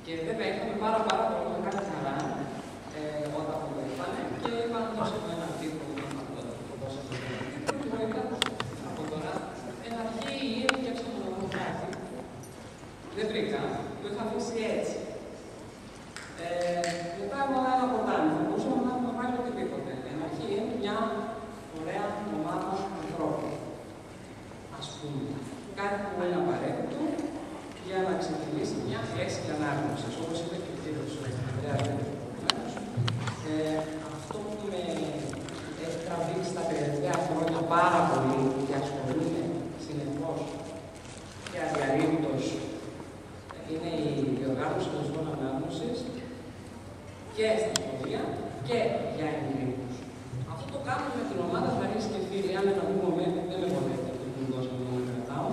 Και βέβαια είχαμε πάρα πολύ μεγάλη χαρά όταν μου το είπανε και είπαν δώσε μου έναν τίτλο που είχα τότε. Εγώ είπα από τώρα, εν αρχή η ήρθη και έψαμε να δω κάτι. Δεν βρήκα, το είχα αφήσει έτσι. Μετά εγώ ένα ποτάμι, θα μπορούσαμε να έχουμε βάλει οτιδήποτε. Εν αρχή είναι μια ωραία ομάδα ανθρώπων. Ας πούμε, κάτι που είναι απαραίτητο για να ξεκινήσει μια θέση ανάγνωσης, όπως είπε και ο κύριος Ανδρέας. Αυτό που με έχει τραβήξει τα τελευταία χρόνια πάρα πολύ και ασχολείται συνεχώς και αδιαλείπτως είναι η διοργάνωση των ζώων ανάγνωσης και στα σχολεία και για ενηλίκους. Αυτό το κάνουμε με την ομάδα Χαρίς και Φίλοι. Αν δεν ακούμε, δεν με βολεύει αυτό που μου δώσαμε να κρατάω.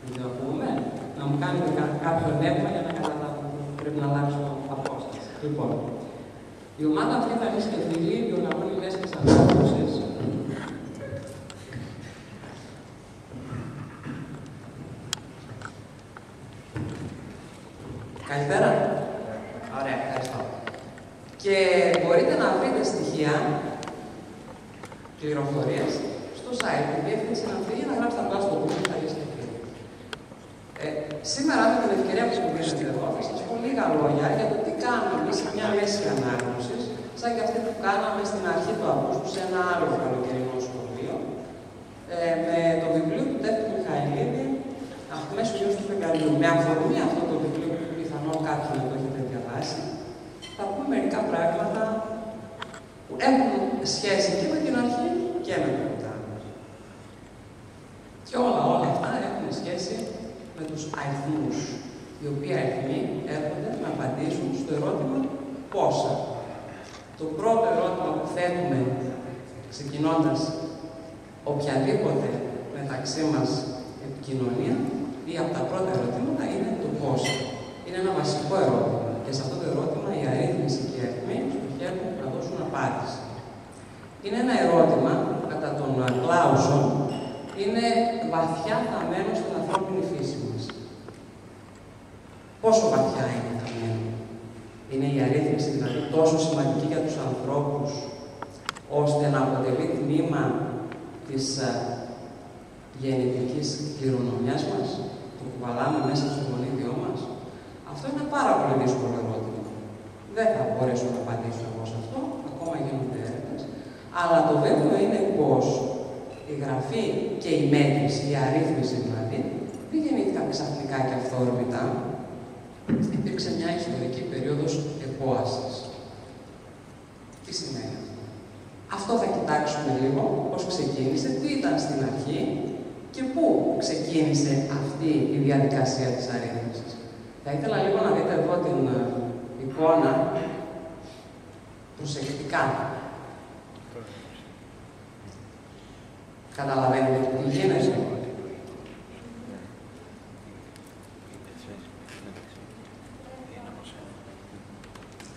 Δεν ακούμε. Να μου κάνετε κάποιο νεύμα για να καταλάβω. Πρέπει να αλλάξω απόσταση. Λοιπόν, η ομάδα αυτή Χαρίς και Φίλοι διοργανώνει λέσχες ανάγνωσης. Καλησπέρα. Ωραία, ευχαριστώ. Και μπορείτε να βρείτε στοιχεία, πληροφορίες, στο site του Διεύθυνση να φύγει να γράψετε απλά στο Google Χαρίς και Φίλοι. Σήμερα, με την ευκαιρία που βρίσκεται εδώ, θα σας πω λίγα λόγια για το τι κάνουμε εμείς σε μια μέση ανάγνωσης, σαν και αυτή που κάναμε στην αρχή του Αυγούστου σε ένα άλλο καλοκαιρινό σχολείο, με το βιβλίο του Τέφτη Μιχαηλίδη, Μέσω γύρω του Φεγγαριού. Με αφορμή αυτό το βιβλίο που πιθανόν κάποιοι να το έχετε διαβάσει, θα πούμε μερικά πράγματα που έχουν σχέση και με την αρχή και με το μετά. Και όλα αυτά έχουν σχέση με τους αριθμούς, οι οποίοι αριθμοί έρχονται να απαντήσουν στο ερώτημα πόσα. Το πρώτο ερώτημα που θέτουμε ξεκινώντας οποιαδήποτε μεταξύ μας επικοινωνία ή από τα πρώτα ερωτήματα είναι το πόσα. Είναι ένα βασικό ερώτημα και σε αυτό το ερώτημα η αρρύθμιση και οι αριθμοί στοχεύουν να δώσουν απάντηση. Είναι ένα ερώτημα που κατά τον Κλάουσον είναι βαθιά θαμμένο στην ανθρώπινη φύση μας. Πόσο βαθιά είναι θαμμένο? Είναι η αρρύθμιση δηλαδή τόσο σημαντική για τους ανθρώπους, ώστε να αποτελεί τμήμα της γενετικής κληρονομιάς μας, που κουβαλάμε μέσα στο γονίδιό μας? Αυτό είναι πάρα πολύ δύσκολο ερώτημα. Δεν θα μπορέσω να απαντήσω εγώ σε αυτό, ακόμα γίνονται έρευνες, αλλά το βέβαιο είναι πως η γραφή και η μέτρηση, η αρρύθμιση δηλαδή, δεν γεννήθηκαν ξαφνικά και αυθόρμητα. Υπήρξε μια ιστορική περίοδος επόασης. Τι σημαίνει αυτό? Αυτό θα κοιτάξουμε λίγο, πώς ξεκίνησε, τι ήταν στην αρχή και πού ξεκίνησε αυτή η διαδικασία της αρρύθμισης. Θα ήθελα λίγο να δείτε εδώ την εικόνα προσεκτικά. Καταλαβαίνετε τι γίνεται?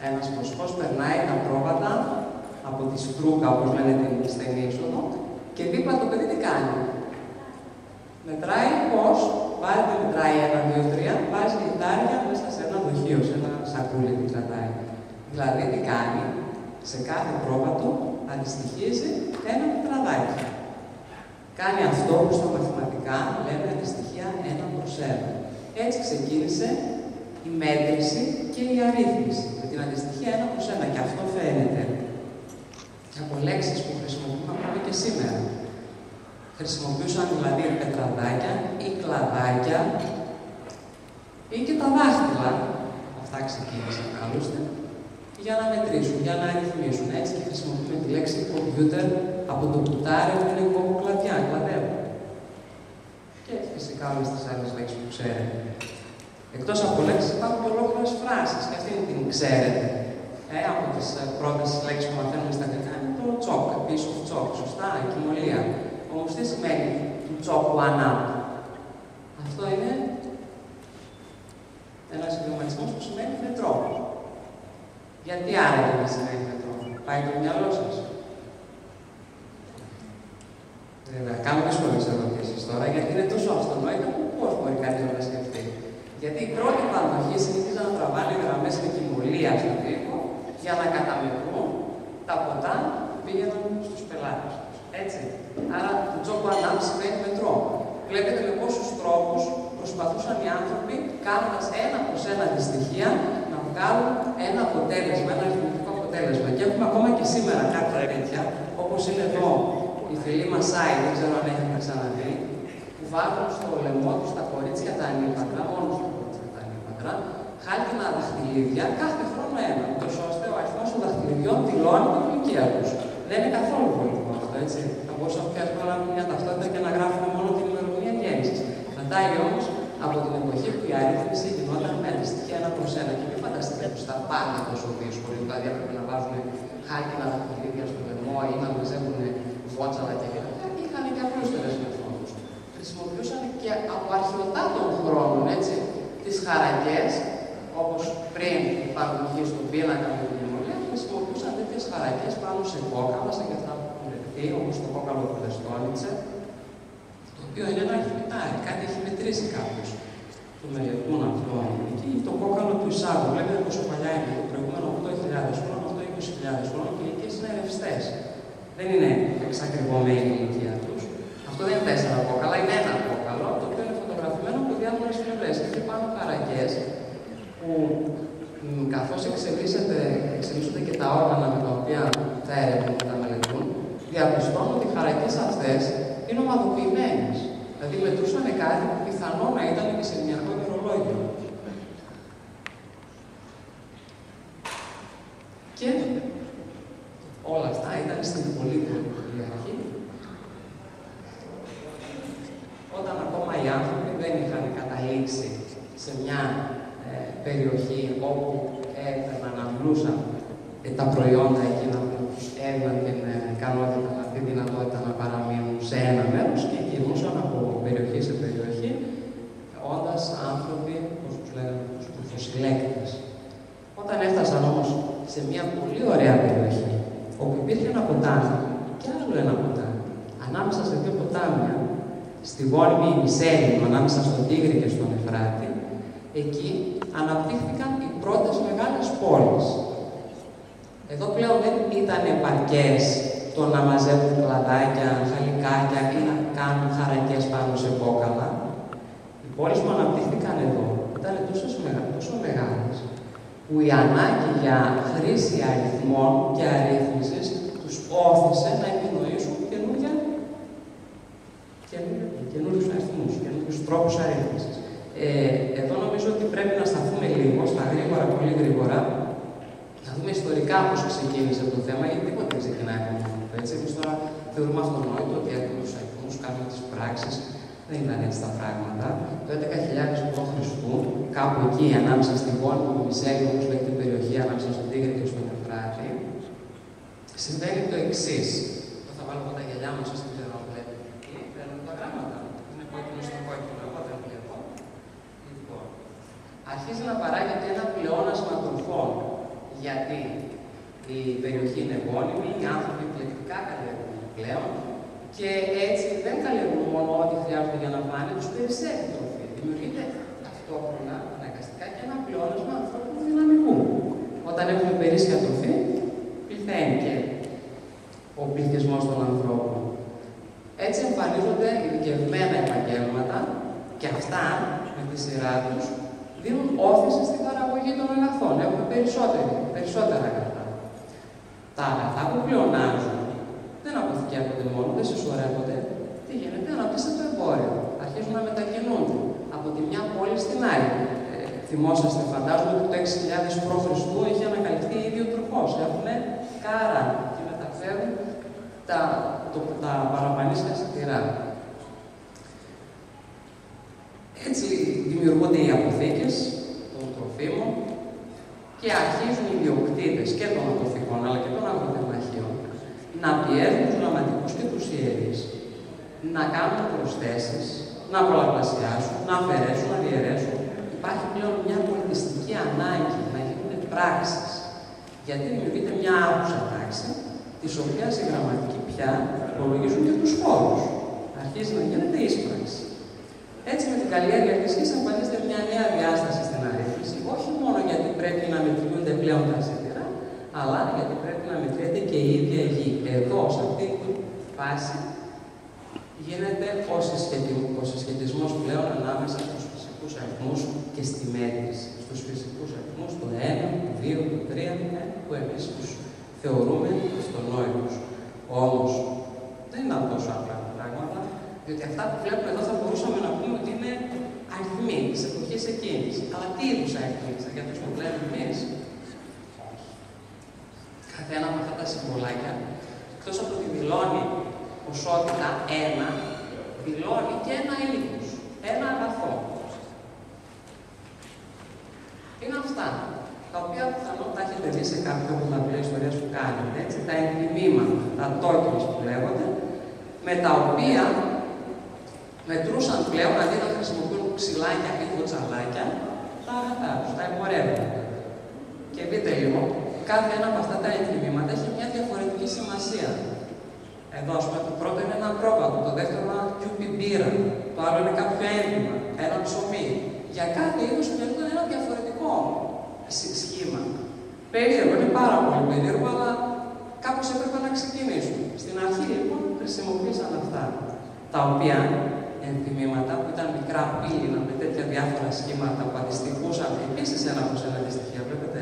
Ένας βοσκός περνάει τα πρόβατα από τη Στρούκα, όπως λένε την στενή είσοδο, και δίπλα το παιδί τι κάνει? Μετράει πώς? Μετράει 1, 2, 3, βάζει λιθάρια μέσα σε ένα δοχείο, σε ένα σακούλι που κρατάει. Δηλαδή τι κάνει? Σε κάθε πρόβατο αντιστοιχίζει ένα τετραδάκι. Κάνει αυτό που στα μαθηματικά λέμε αντιστοιχεία 1 προς 1. Έτσι ξεκίνησε η μέτρηση και η αρρύθμιση, με την αντιστοιχεία 1 προς 1. Και αυτό φαίνεται και από λέξεις που χρησιμοποιούμε ακόμη και σήμερα. Χρησιμοποιούσαν δηλαδή τετραδάκια ή κλαδάκια ή και τα δάχτυλα. Αυτά ξεκίνησαν άλλωστε για να μετρήσουν, για να αριθμίσουν. Έτσι και χρησιμοποιούμε τη λέξη κομπιούτερ από το κουτάρι που είναι κομμοκλαδιά, κλαδεύω. Και φυσικά όλες τις άλλες λέξεις που ξέρετε. Εκτός από λέξεις υπάρχουν και ολόκληρες φράσεις, και αυτή την ξέρετε. Από τις πρώτες λέξεις που μαθαίνουμε στα αγγλικά είναι το τσόκ, piece of chalk, σωστά, εκκυμολία. Όμως τι σημαίνει του τσόκου ανά? Αυτό είναι ένας ιδιωματισμός που σημαίνει μετρό. Γιατί άραγε να σημαίνει μετρό? Πάει το μυαλό σας? Βέβαια, κάνω δύσκολες ερωτήσεις τώρα, γιατί είναι τόσο αυτονόητα που πώς μπορεί κανείς να τα σκεφτεί. Γιατί η πρώτη πανδοχή συνήθιζαν να τραβάνε για να καταμετρούν τα ποτά που πήγαιναν στους πελάτες τους. Έτσι. Άρα το τζόκο ανάμψη σημαίνει μετρό. Βλέπετε με πόσους τρόπους προσπαθούσαν οι άνθρωποι, κάνοντας ένα προς ένα τη στοιχεία, να βγάλουν ένα αποτέλεσμα, ένα αριθμητικό αποτέλεσμα. Και έχουμε ακόμα και σήμερα κάποια τέτοια, όπως είναι εδώ η φιλή Μασάι, δεν ξέρω αν έχετε ξαναδεί, που βάζουν στο λαιμό τους τα κορίτσια τα ανήπαντρα, μόνο στα κορίτσια τα ανήπαντρα, χάλκινα δαχτυλίδια, κάθε χρόνο ένα, τόσο ώστε ο αριθμός των δαχτυλιδιών δηλώνει την ηλικία τους. Δεν είναι καθόλου βολικό αυτό, έτσι. Θα μπορούσαμε πια να έχουμε μια ταυτότητα και να γράφουμε μόνο την ημερομηνία γέννησης. Κρατάει όμως από την εποχή που η αρρύθμιση γινόταν με αντιστοιχεία ένα προς ένα. Και μην φανταστείτε πως ήταν πάντα τόσο δύσκολο. Δηλαδή έπρεπε να βάζουν χάλκινα δαχτυλίδια στο λαιμό ή να μαζεύουν βότσαλα και τέτοια. Είχαν και απλούστερες μεθόδους. Χρησιμοποιούσαν και από αρχαιοτά των χρόνων, έτσι, τις χαρακές, όπως πριν υπάρχουν εκεί στον πίνακα με την ημολία, χρησιμοποιούσαν τέτοιες χαρακές πάνω σε κόκαλα, σαν και αυτά που έχουν δεχτεί, όπως το κόκαλο του Δεστόνιτσε, το οποίο είναι ένα αριθμητάρι, κάτι έχει μετρήσει κάποιος. Το μελετούν αυτό εκεί, το κόκαλο του Ισάγου. Βλέπετε πόσο παλιά είναι, το προηγούμενο 8.000 χρόνια, αυτό 20.000 χρόνια και οι ηλικίες είναι ρευστές. Δεν είναι εξακριβωμένη η ηλικία τους. Αυτό δεν είναι 4 κόκαλα, είναι ένα κόκαλο, το οποίο είναι φωτογραφημένο από διάφορες πλευρές. Έχει πάνω χαρακές που καθώς εξελίσσονται και τα όργανα με τα οποία τα έρευνουν και τα μελετούν, διαπιστώνουν ότι οι χαρακές αυτές είναι ομαδοποιημένες. Δηλαδή μετρούσαν κάτι που πιθανό να ήταν και σε μυαλό ημερολόγιο. Και όλα αυτά ήταν στην πολύ πολύ αρχή, όταν ακόμα οι άνθρωποι δεν είχαν καταλήξει σε μια περιοχή όπου έπαιρναν, αντλούσαν τα προϊόντα εκείνα που τους έδιναν την ικανότητα, τη δυνατότητα να παραμείνουν σε ένα μέρος και κινούσαν από περιοχή σε περιοχή, όντας άνθρωποι, όπως τους λέγανε, τους πορφοσυλλέκτες. Όταν έφτασαν όμως σε μια πολύ ωραία περιοχή, όπου υπήρχε ένα ποτάμι και άλλο ένα ποτάμι, ανάμεσα σε δύο ποτάμια, στη γόνιμη Μισέλινο, ανάμεσα στον Τίγρη και στον Εφράτη, εκεί αναπτύχθηκαν οι πρώτες μεγάλες πόλεις. Εδώ πλέον δεν ήταν επαρκές το να μαζεύουν κλαδάκια, χαλικάκια ή να κάνουν χαρακές πάνω σε κόκαλα. Οι πόλεις που αναπτύχθηκαν εδώ ήταν τόσο μεγάλες, που η ανάγκη για χρήση αριθμών και αρρύθμισης τους όθησε να επινοήσουν καινούριους αριθμούς, καινούριους τρόπους αρρύθμισης. Εδώ νομίζω ότι πρέπει να σταθούμε λίγο, στα γρήγορα, πολύ γρήγορα, να δούμε ιστορικά πώς ξεκίνησε το θέμα, γιατί τίποτα δεν ξεκινάει από μόνο του. Εμείς τώρα θεωρούμε αυτονόητο ότι έχουμε τους αριθμούς, κάνουμε τις πράξεις. Δεν ήταν έτσι τα πράγματα. Το 11.000 π.Χ., κάπου εκεί, ανάμεσα στη γόνιμη Μισέλινο, όπως λέγεται η περιοχή, ανάμεσα στον Τίγρη και στον Εφράτη, συμβαίνει το εξής. Εδώ θα βάλω τα γυαλιά μας, ώστε δεν ξέρω αν βλέπετε. Παίρνουν τα γράμματα. Είναι κόκκινο στο κόκκινο, εγώ δεν βλέπω. Λοιπόν, αρχίζει να παράγεται ένα πλεόνασμα τροφών. Γιατί η περιοχή είναι γόνιμη, οι άνθρωποι επιλεκτικά καλλιεργούν πλέον. Και έτσι δεν καλλιεργούν μόνο ό,τι χρειάζονται για να φάνε, τους περισσεύει τροφή. Δημιουργείται ταυτόχρονα, αναγκαστικά, και ένα πλεόνασμα ανθρώπινου δυναμικού. Όταν έχουμε περίσσια τροφή, πληθαίνει και ο πληθυσμός των ανθρώπων. Έτσι εμφανίζονται ειδικευμένα επαγγέλματα και αυτά, με τη σειρά τους, δίνουν όθηση στην παραγωγή των αγαθών. Έχουμε περισσότερα αγαθά. Τα αγαθά που πλεονάζουν δεν αποθηκεύονται μόνο, δεν συσσωρεύονται. Τι γίνεται, αναπτύσσεται το εμπόριο. Αρχίζουν να μετακινούνται από τη μια πόλη στην άλλη. Θυμόσαστε, φαντάζομαι ότι το 6.000 π.Χ. έχει ανακαλυφθεί ίδιο τροχός. Έχουν κάρα και μεταφέρουν τα παραπανίσια σιτηρά. Έτσι δημιουργούνται οι αποθήκες των τροφίμων και αρχίζουν οι ιδιοκτήτες και των αποθηκών αλλά και των αγροτεμαχίων να πιέζουν τους γραμματικούς και τους ιερείς να κάνουν προσθέσεις, να πολλαπλασιάσουν, να αφαιρέσουν, να διαιρέσουν. Υπάρχει πλέον μια πολιτιστική ανάγκη να γίνουν πράξεις. Γιατί δημιουργείται μια άκουσα τάξη, της οποίας οι γραμματικοί πια υπολογίζουν και τους φόρους. Αρχίζει να γίνεται ίσπραξη. Έτσι, με την καλλιέργεια της γης εμφανίζεται μια νέα διάσταση στην αρρύθμιση, όχι μόνο γιατί πρέπει να μετρούνται πλέον τα σίδερα, φάση γίνεται ο συσχετισμός πλέον ανάμεσα στους φυσικούς αριθμούς και στη μέτρηση. Στους φυσικούς αριθμούς, το 1, το 2, το 3, που εμείς τους θεωρούμε αυτονόητους. Όμως, δεν είναι τόσο απλά τα πράγματα, διότι αυτά που βλέπουμε εδώ θα μπορούσαμε να πούμε ότι είναι αριθμοί της εποχής εκείνης. Αλλά τι είδους αριθμοί, για τους που βλέπουμε εμείς. Κάθε ένα από αυτά τα συμβολάκια, εκτός από ότι δηλώνει ποσότητα 1, δηλώνει και ένα υλικός, ένα αγαθό. Είναι αυτά, τα οποία πιθανόν τα έχετε δει σε κάποια από τα βιβλία ιστορίας που κάνετε, έτσι, τα ενδυμήματα, τα tokens που λέγονται, με τα οποία μετρούσαν πλέον, αντί να χρησιμοποιούν ξυλάκια ή κοτσαλάκια, τα αγαθά τους, τα εμπορεύματα. Και δείτε λίγο, κάθε ένα από αυτά τα ενδυμήματα έχει μια διαφορετική σημασία. Εδώ, ας πούμε, το πρώτο είναι ένα πρόβατο, το δεύτερο ένα κιούπι μπύρα, το άλλο είναι κάποιο ένδυμα, ένα ψωμί. Για κάθε είδος χρειαζόταν ένα διαφορετικό σχήμα. Περίεργο, είναι πάρα πολύ περίεργο, αλλά κάπως έπρεπε να ξεκινήσουν. Στην αρχή, λοιπόν, χρησιμοποίησαν αυτά, τα οποία ενθυμήματα, που ήταν μικρά πύληνα με τέτοια διάφορα σχήματα που αντιστοιχούσαν επίσης ένα προς ένα αντιστοιχεία, βλέπετε,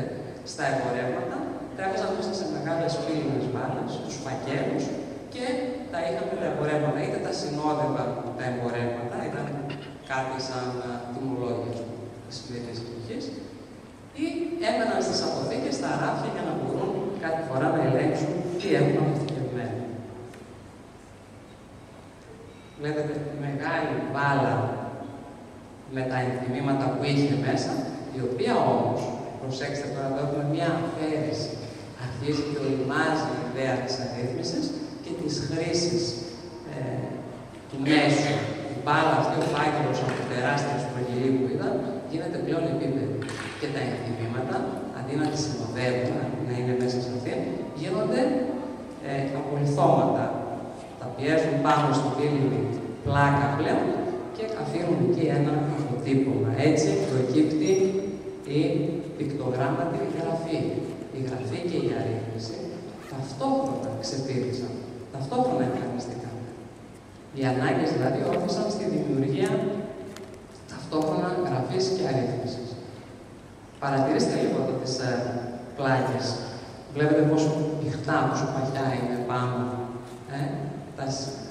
στα εμπορεύματα, τα έβαζαν μέσα σε μεγάλες πύληνες μπάλες, στους φακέλους και τα είχαν τα εμπορεύματα, είτε τα συνόδευαν τα εμπορεύματα, ήταν κάτι σαν τιμολόγια της σημερινής εποχής, ή έμεναν στις αποθήκες, στα ράφια για να μπορούν κάθε φορά να ελέγξουν τι έχουν αποθηκευμένο. Βλέπετε τη μεγάλη μπάλα με τα ενθυμήματα που είχε μέσα, η οποία όμως, προσέξτε τώρα, εδώ έχουμε μια αφαίρεση. Αρχίζει και οριμάζει η ιδέα της αρρύθμισης και της χρήσης του μέσου. Η μπάλα αυτή, ο φάκελος από τη τεράστια σπρογγυλή που είδα, γίνεται πλέον επίπεδη. Και τα ενθυμήματα, αντί να τις συνοδεύουν, να είναι μέσα σε αυτήν, γίνονται απολυθώματα. Τα πιέζουν πάνω στην πύληνη πλάκα πλέον και αφήνουν εκεί ένα αποτύπωμα. Έτσι προκύπτει η πικτογράμματη γραφή. Η γραφή και η αρρύθμιση ταυτόχρονα ξεπήδησαν, ταυτόχρονα εμφανίστηκαν. Οι ανάγκες δηλαδή όθησαν στη δημιουργία ταυτόχρονα γραφής και αρρύθμισης. Παρατηρήστε λίγο εδώ τις πλάκες. Βλέπετε πόσο πηχτά, πόσο παχιά είναι πάνω. Τα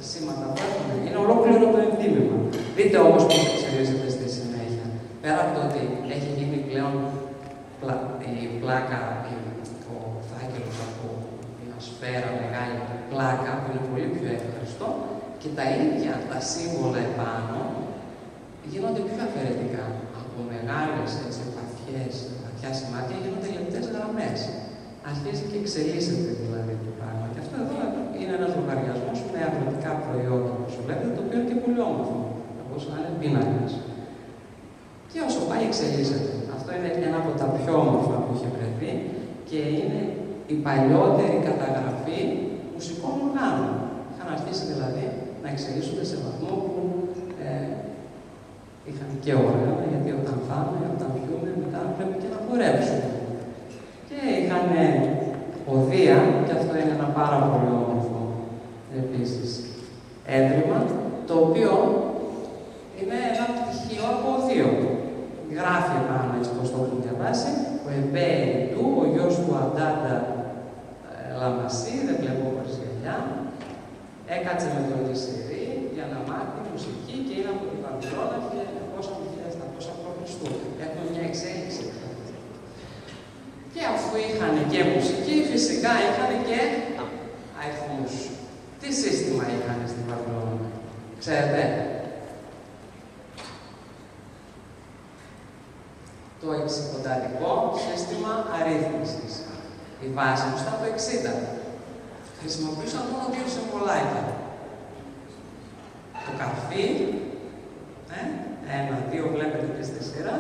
σήματα που έχουν. Είναι ολόκληρο το ενδύμημα. Δείτε όμως πώς εξελίσσεται στη συνέχεια. Πέρα από το ότι έχει γίνει πλέον η πλάκα, ο φάκελος από μια σφαίρα μεγάλη πλάκα, που είναι πολύ πιο ευχαριστό, και τα ίδια τα σύμβολα επάνω γίνονται πιο αφαιρετικά. Από μεγάλες βαθιά σημάδια γίνονται λεπτές γραμμές. Αρχίζει και εξελίσσεται δηλαδή το πράγμα. Και αυτό εδώ είναι ένας λογαριασμός με αγροτικά προϊόντα, όπως βλέπετε, το οποίο είναι και πολύ όμορφο. Θα μπορούσε να είναι πίνακας. Και όσο πάει εξελίσσεται. Αυτό είναι ένα από τα πιο όμορφα που έχει βρεθεί και είναι η παλιότερη καταγραφή μουσικών οργάνων. Είχαν αρχίσει δηλαδή να εξελίσσονται σε βαθμό που είχαν και όργανα, γιατί όταν φάμε, όταν πιούμε, μετά πρέπει και να χορέψουμε. Και είχαν οδεία, και αυτό είναι ένα πάρα πολύ όμορφο επίσης έντρημα, το οποίο είναι ένα πτυχίο από οδείο. Γράφει πάνω, έτσι πως το έχουν διαβάσει, ο Εμπέη του, ο γιος του Αντάντα Λαμασί, δεν βλέπω χωρίς γυαλιά, έκατσε με τον Ισηρή για να μάθει μουσική και είναι από την Βαβυλώνα 1900-1700 π.Χ. Έχουμε μια εξέλιξη. Και αφού είχαν και μουσική, φυσικά είχαν και αριθμούς. Τι σύστημα είχαν στην Βαβυλώνα, ξέρετε? Το 60 σύστημα αρρύθμισης. Η βάση του ήταν το 60. Χρησιμοποιούσαν μόνο δύο συμβολάκια. Το καρφί, 1, 2, βλέπετε και στη σειρά,